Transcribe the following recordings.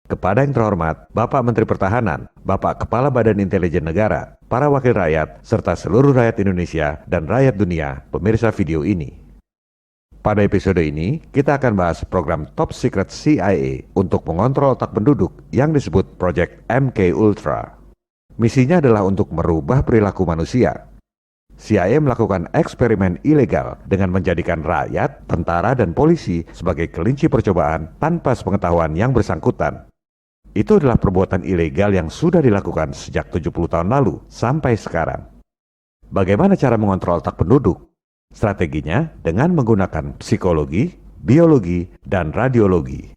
Kepada yang terhormat Bapak Menteri Pertahanan, Bapak Kepala Badan Intelijen Negara, para wakil rakyat, serta seluruh rakyat Indonesia dan rakyat dunia, pemirsa video ini. Pada episode ini, kita akan bahas program Top Secret CIA untuk mengontrol otak penduduk yang disebut Project MK Ultra. Misinya adalah untuk merubah perilaku manusia. CIA melakukan eksperimen ilegal dengan menjadikan rakyat, tentara, dan polisi sebagai kelinci percobaan tanpa sepengetahuan yang bersangkutan. Itu adalah perbuatan ilegal yang sudah dilakukan sejak 70 tahun lalu sampai sekarang. Bagaimana cara mengontrol otak penduduk? Strateginya dengan menggunakan psikologi, biologi, dan radiologi.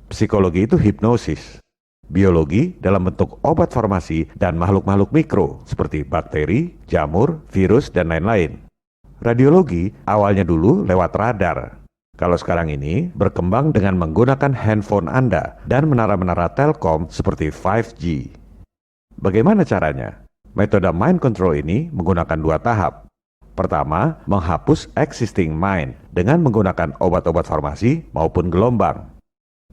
Psikologi itu hipnosis. Biologi dalam bentuk obat farmasi dan makhluk-makhluk mikro seperti bakteri, jamur, virus, dan lain-lain. Radiologi awalnya dulu lewat radar. Kalau sekarang ini berkembang dengan menggunakan handphone Anda dan menara-menara telkom seperti 5G. Bagaimana caranya? Metode mind control ini menggunakan 2 tahap. Pertama, menghapus existing mind dengan menggunakan obat-obat farmasi maupun gelombang.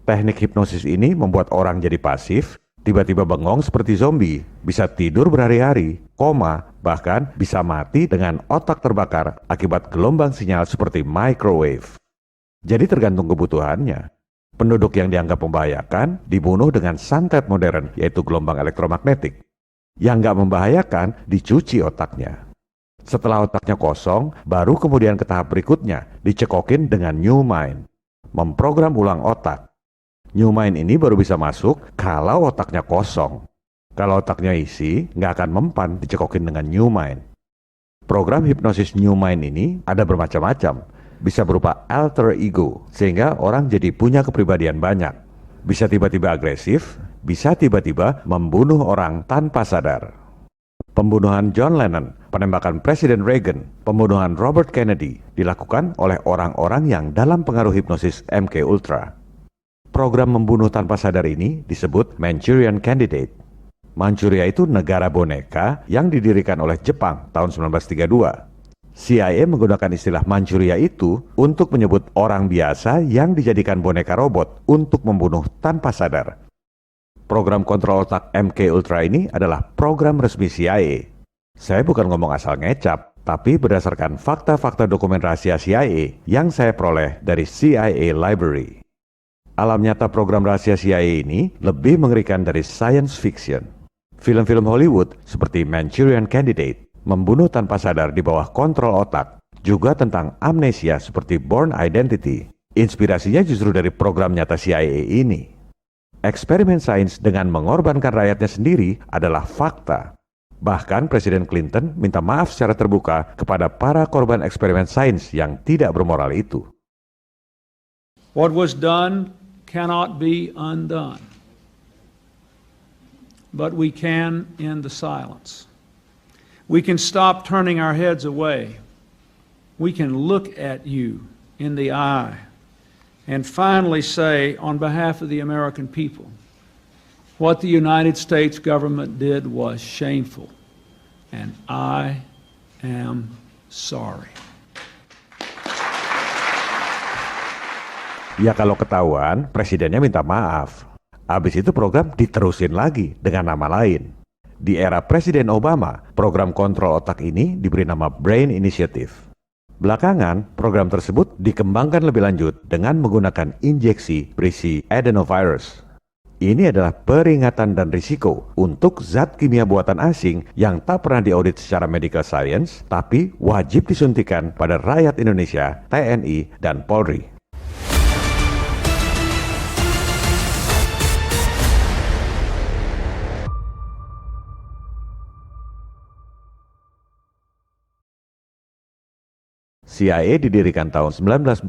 Teknik hipnosis ini membuat orang jadi pasif, tiba-tiba bengong seperti zombie, bisa tidur berhari-hari, koma, bahkan bisa mati dengan otak terbakar akibat gelombang sinyal seperti microwave. Jadi tergantung kebutuhannya. Penduduk yang dianggap membahayakan dibunuh dengan santet modern, yaitu gelombang elektromagnetik. Yang nggak membahayakan dicuci otaknya. Setelah otaknya kosong, baru kemudian ke tahap berikutnya, dicekokin dengan new mind. Memprogram ulang otak. New mind ini baru bisa masuk kalau otaknya kosong. Kalau otaknya isi, nggak akan mempan dicekokin dengan new mind. Program hipnosis new mind ini ada bermacam-macam. Bisa berupa alter ego, sehingga orang jadi punya kepribadian banyak. Bisa tiba-tiba agresif, bisa tiba-tiba membunuh orang tanpa sadar. Pembunuhan John Lennon, penembakan Presiden Reagan, pembunuhan Robert Kennedy dilakukan oleh orang-orang yang dalam pengaruh hipnosis MK Ultra. Program membunuh tanpa sadar ini disebut Manchurian Candidate. Manchuria itu negara boneka yang didirikan oleh Jepang tahun 1932. CIA menggunakan istilah Manchuria itu untuk menyebut orang biasa yang dijadikan boneka robot untuk membunuh tanpa sadar. Program kontrol otak MK Ultra ini adalah program resmi CIA. Saya bukan ngomong asal ngecap, tapi berdasarkan fakta-fakta dokumen rahasia CIA yang saya peroleh dari CIA Library. Alam nyata program rahasia CIA ini lebih mengerikan dari science fiction. Film-film Hollywood seperti Manchurian Candidate, membunuh tanpa sadar di bawah kontrol otak, juga tentang amnesia seperti Bourne Identity. Inspirasinya justru dari program nyata CIA ini. Eksperimen sains dengan mengorbankan rakyatnya sendiri adalah fakta. Bahkan Presiden Clinton minta maaf secara terbuka kepada para korban eksperimen sains yang tidak bermoral itu. What was done cannot be undone. But we can end the silence. We can stop turning our heads away. We can look at you in the eye and finally say, on behalf of the American people, what the United States government did was shameful, and I am sorry. Ya kalau ketahuan, presidennya minta maaf. Habis itu program diterusin lagi dengan nama lain. Di era Presiden Obama, program kontrol otak ini diberi nama Brain Initiative. Belakangan, program tersebut dikembangkan lebih lanjut dengan menggunakan injeksi berisi adenovirus. Ini adalah peringatan dan risiko untuk zat kimia buatan asing yang tak pernah diaudit secara medical science, tapi wajib disuntikan pada rakyat Indonesia, TNI, dan Polri. CIA didirikan tahun 1947,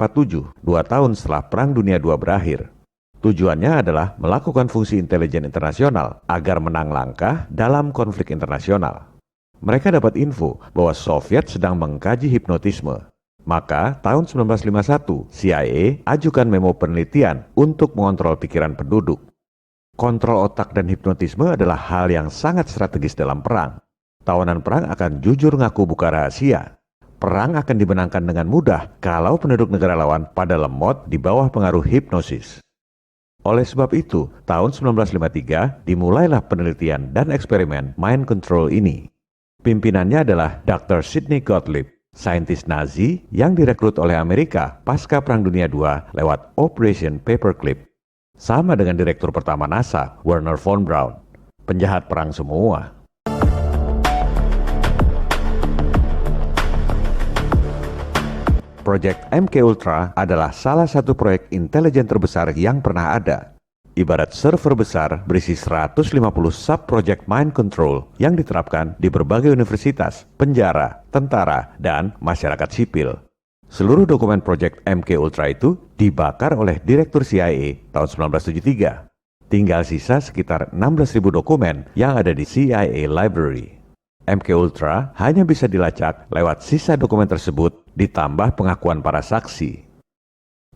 2 tahun setelah Perang Dunia II berakhir. Tujuannya adalah melakukan fungsi intelijen internasional agar menang langkah dalam konflik internasional. Mereka dapat info bahwa Soviet sedang mengkaji hipnotisme. Maka tahun 1951, CIA ajukan memo penelitian untuk mengontrol pikiran penduduk. Kontrol otak dan hipnotisme adalah hal yang sangat strategis dalam perang. Tawanan perang akan jujur ngaku buka rahasia. Perang akan dimenangkan dengan mudah kalau penduduk negara lawan pada lemot di bawah pengaruh hipnosis. Oleh sebab itu, tahun 1953 dimulailah penelitian dan eksperimen mind control ini. Pimpinannya adalah Dr. Sidney Gottlieb, saintis Nazi yang direkrut oleh Amerika pasca Perang Dunia II lewat Operation Paperclip. Sama dengan direktur pertama NASA, Wernher von Braun. Penjahat perang semua. Proyek MK Ultra adalah salah satu proyek intelijen terbesar yang pernah ada. Ibarat server besar berisi 150 sub-project mind control yang diterapkan di berbagai universitas, penjara, tentara, dan masyarakat sipil. Seluruh dokumen proyek MK Ultra itu dibakar oleh Direktur CIA tahun 1973. Tinggal sisa sekitar 16.000 dokumen yang ada di CIA Library. MK Ultra hanya bisa dilacak lewat sisa dokumen tersebut ditambah pengakuan para saksi.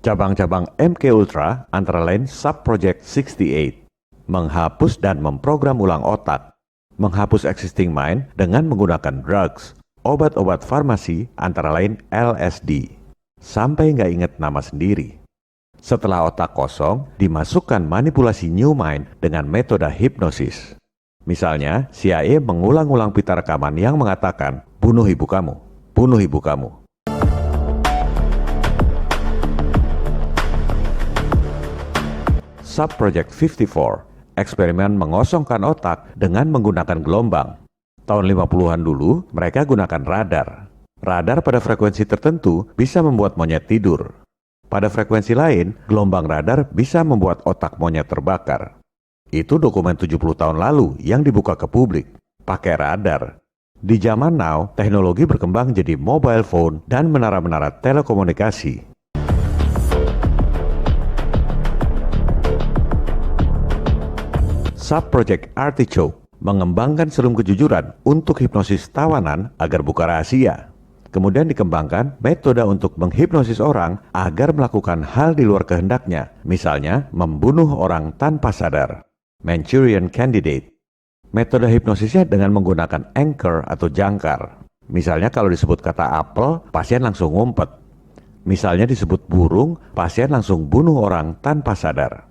Cabang-cabang MK Ultra antara lain Sub-Project 68, menghapus dan memprogram ulang otak, menghapus existing mind dengan menggunakan drugs, obat-obat farmasi antara lain LSD, sampai nggak inget nama sendiri. Setelah otak kosong, dimasukkan manipulasi new mind dengan metode hipnosis. Misalnya, CIA mengulang-ulang pita rekaman yang mengatakan, bunuh ibu kamu, bunuh ibu kamu. Sub-Project 54, eksperimen mengosongkan otak dengan menggunakan gelombang. Tahun 50-an dulu, mereka gunakan radar. Radar pada frekuensi tertentu bisa membuat monyet tidur. Pada frekuensi lain, gelombang radar bisa membuat otak monyet terbakar. Itu dokumen 70 tahun lalu yang dibuka ke publik, pakai radar. Di zaman now, teknologi berkembang jadi mobile phone dan menara-menara telekomunikasi. Sub-Project Artichoke mengembangkan serum kejujuran untuk hipnosis tawanan agar buka rahasia. Kemudian dikembangkan metode untuk menghipnosis orang agar melakukan hal di luar kehendaknya, misalnya membunuh orang tanpa sadar. Manchurian Candidate. Metode hipnosisnya dengan menggunakan anchor atau jangkar. Misalnya kalau disebut kata apel, pasien langsung ngumpet. Misalnya disebut burung, pasien langsung bunuh orang tanpa sadar.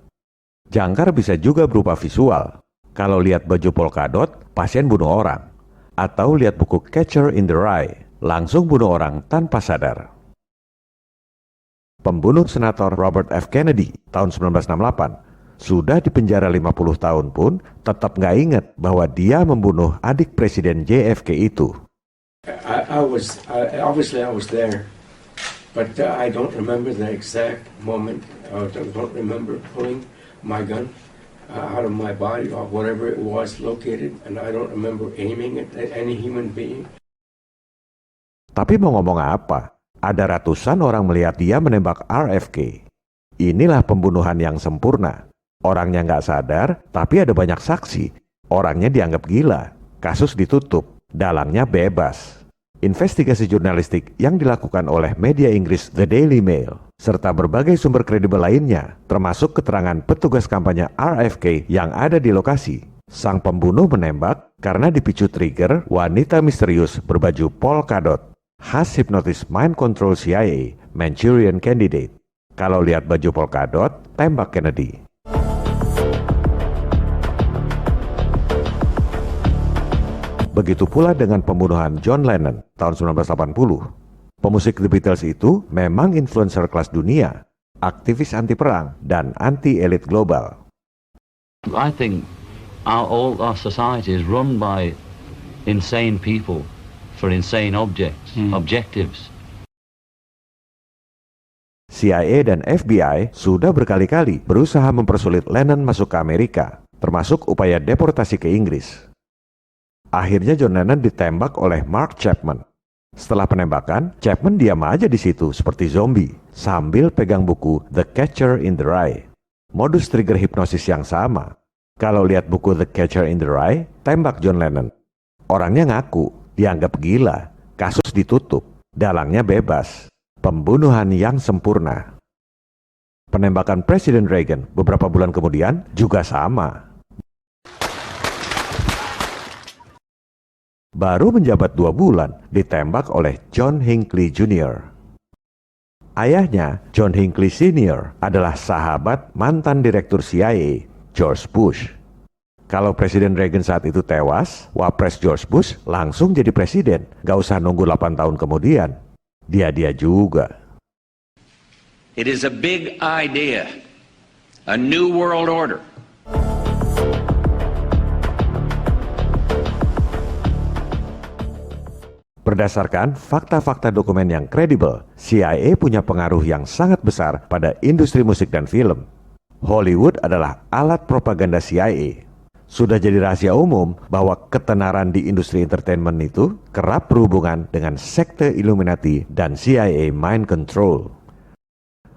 Jangkar bisa juga berupa visual. Kalau lihat baju polkadot, pasien bunuh orang. Atau lihat buku Catcher in the Rye, langsung bunuh orang tanpa sadar. Pembunuh Senator Robert F. Kennedy tahun 1968 sudah dipenjara 50 tahun pun tetap nggak ingat bahwa dia membunuh adik Presiden JFK itu. Obviously I was there, but I don't remember the exact moment. I don't remember pulling my gun out of my body or whatever it was located, and I don't remember aiming at any human being. Tapi mau ngomong apa? Ada ratusan orang melihat dia menembak RFK. Inilah pembunuhan yang sempurna. Orangnya nggak sadar, tapi ada banyak saksi. Orangnya dianggap gila. Kasus ditutup. Dalangnya bebas. Investigasi jurnalistik yang dilakukan oleh media Inggris The Daily Mail, serta berbagai sumber kredibel lainnya, termasuk keterangan petugas kampanye RFK yang ada di lokasi. Sang pembunuh menembak karena dipicu trigger wanita misterius berbaju polkadot. Khas hipnotis mind control CIA, Manchurian Candidate. Kalau lihat baju polkadot, tembak Kennedy. Begitu pula dengan pembunuhan John Lennon tahun 1980. Pemusik The Beatles itu memang influencer kelas dunia, aktivis anti perang dan anti elit global. I think all our society is run by insane people for insane objectives. CIA dan FBI sudah berkali-kali berusaha mempersulit Lennon masuk ke Amerika, termasuk upaya deportasi ke Inggris. Akhirnya John Lennon ditembak oleh Mark Chapman. Setelah penembakan, Chapman diam aja di situ seperti zombie sambil pegang buku The Catcher in the Rye. Modus trigger hipnosis yang sama. Kalau lihat buku The Catcher in the Rye, tembak John Lennon. Orangnya ngaku, dianggap gila, kasus ditutup, dalangnya bebas. Pembunuhan yang sempurna. Penembakan Presiden Reagan beberapa bulan kemudian juga sama. Baru menjabat 2 bulan, ditembak oleh John Hinckley Jr. Ayahnya, John Hinckley Sr., adalah sahabat mantan direktur CIA, George Bush. Kalau Presiden Reagan saat itu tewas, Wapres George Bush langsung jadi presiden. Gak usah nunggu 8 tahun kemudian. Dia juga. It is a big idea, a new world order. Berdasarkan fakta-fakta dokumen yang kredibel, CIA punya pengaruh yang sangat besar pada industri musik dan film. Hollywood adalah alat propaganda CIA. Sudah jadi rahasia umum bahwa ketenaran di industri entertainment itu kerap berhubungan dengan sekte Illuminati dan CIA mind control.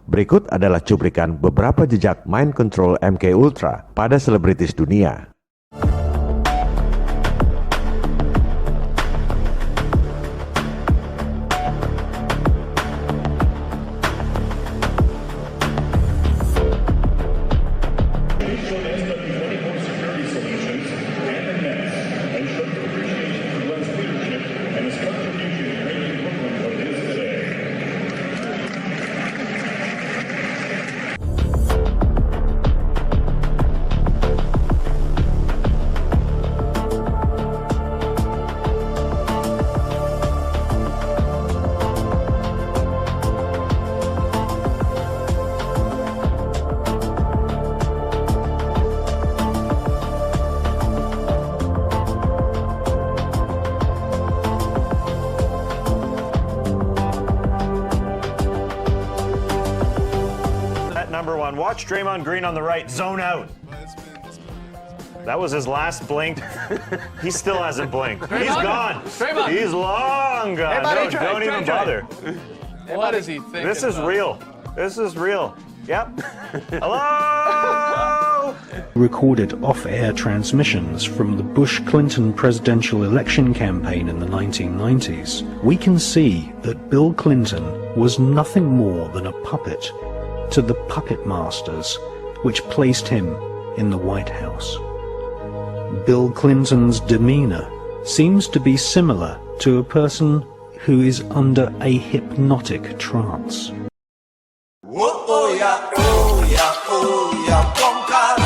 Berikut adalah cuplikan beberapa jejak mind control MK Ultra pada selebritis dunia. Number one, watch Draymond Green on the right, zone out. That was his last blink. He still hasn't blinked. He's gone. He's long gone. Hey, buddy, Don't even bother. What is he thinking? This is about? real. This is real. Yep. Hello? Recorded off-air transmissions from the Bush-Clinton presidential election campaign in the 1990s, we can see that Bill Clinton was nothing more than a puppet to the puppet masters which placed him in the White House. Bill Clinton's demeanor seems to be similar to a person who is under a hypnotic trance. Oh yeah, oh yeah, oh yeah, bongkar.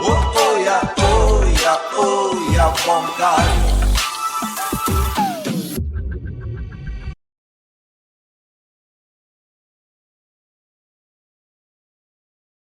Oh yeah, oh yeah, oh yeah, bongkar.